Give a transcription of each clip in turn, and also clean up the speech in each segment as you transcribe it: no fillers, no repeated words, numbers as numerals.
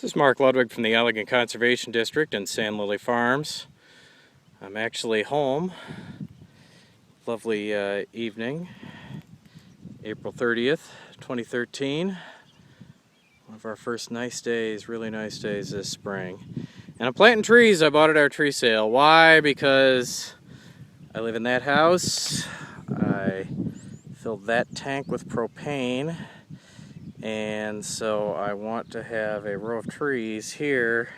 This is Mark Ludwig from the Allegan Conservation District and Sand Lily Farms. I'm actually home. Lovely evening, April 30th, 2013. One of our first nice days, really nice days this spring. And I'm planting trees I bought at our tree sale. Why? Because I live in that house. I filled that tank with propane. And so I want to have a row of trees here.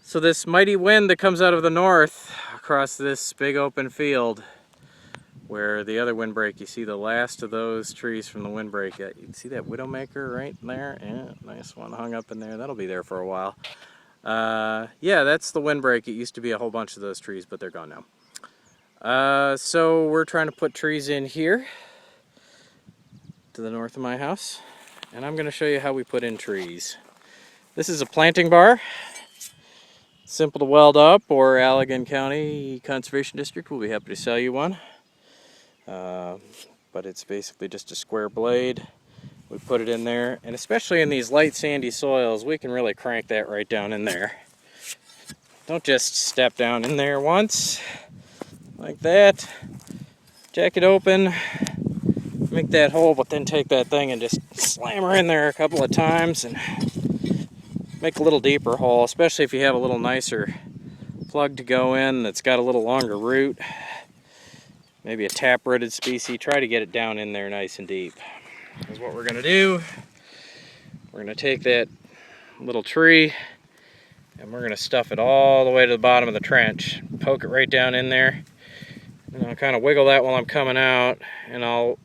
So this mighty wind that comes out of the north across this big open field where the other windbreak, you see the last of those trees from the windbreak. You can see that widowmaker right there. Yeah, nice one hung up in there. That'll be there for a while. Yeah, that's the windbreak. It used to be a whole bunch of those trees, but they're gone now. So we're trying to put trees in here to the north of my house. And I'm going to show you how we put in trees. This is a planting bar. Simple to weld up, or Allegan County Conservation District will be happy to sell you one. But it's basically just a square blade. We put it in there, and especially in these light sandy soils, we can really crank that right down in there. Don't just step down in there once, like that. Jack it open. Make that hole, but then take that thing and just slam her in there a couple of times and make a little deeper hole, especially if you have a little nicer plug to go in that's got a little longer root, maybe a tap-rooted species. Try to get it down in there nice and deep. That's what we're going to do. We're going to take that little tree and we're going to stuff it all the way to the bottom of the trench, poke it right down in there, and I'll kind of wiggle that while I'm coming out, and I'll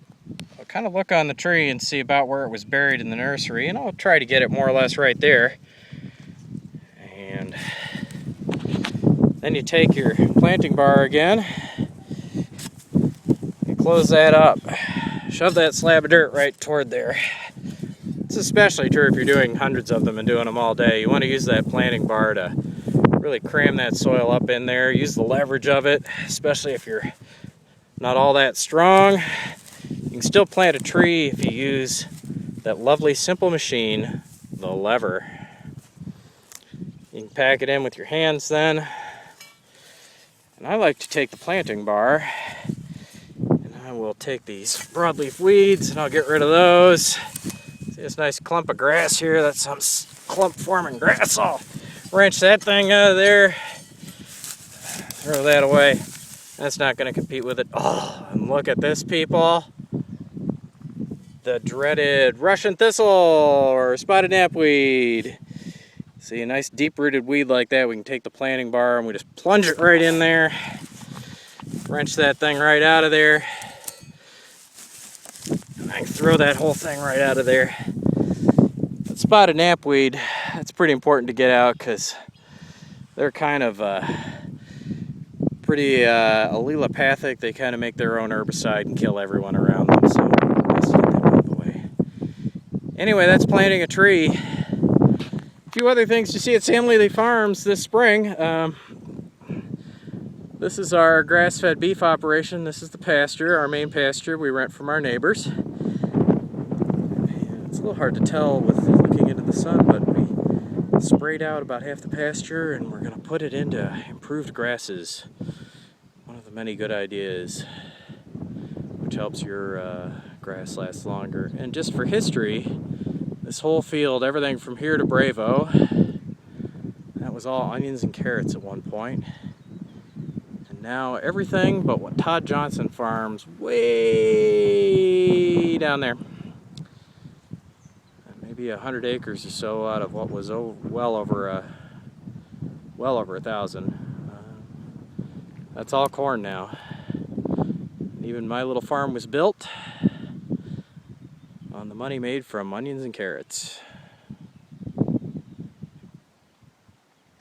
kind of look on the tree and see about where it was buried in the nursery, and I'll try to get it more or less right there. And then you take your planting bar again, you close that up, shove that slab of dirt right toward there. It's especially true if you're doing hundreds of them and doing them all day. You want to use that planting bar to really cram that soil up in there, use the leverage of it, especially if you're not all that strong. You can still plant a tree if you use that lovely simple machine, the lever. You can pack it in with your hands then. And I like to take the planting bar and I will take these broadleaf weeds and I'll get rid of those. See this nice clump of grass here? That's some clump forming grass. I'll wrench that thing out of there. Throw that away. That's not going to compete with it. Oh, and look at this, people. The dreaded Russian thistle or spotted knapweed. See, a nice deep-rooted weed like that, we can take the planting bar and we just plunge it right in there, wrench that thing right out of there, and I can throw that whole thing right out of there. But spotted knapweed, that's pretty important to get out because they're kind of pretty allelopathic. They kind of make their own herbicide and kill everyone around them. So let's get that out of the way. Anyway, that's planting a tree. A few other things to see at Sand Lily Farms this spring. This is our grass-fed beef operation. This is the pasture, our main pasture we rent from our neighbors. And it's a little hard to tell with looking into the sun, but we sprayed out about half the pasture and we're going to put it into improved grasses. One of the many good ideas which helps your grass last longer. And just for history, this whole field, everything from here to Bravo, that was all onions and carrots at one point. And now everything but what Todd Farms way down there. Maybe 100 acres or so out of what was well over 1,000. That's all corn now. Even my little farm was built on the money made from onions and carrots.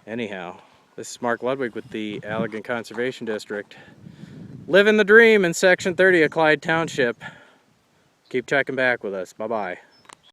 Anyhow, this is Mark Ludwig with the Allegan Conservation District. Living the dream in Section 30 of Clyde Township. Keep checking back with us. Bye-bye.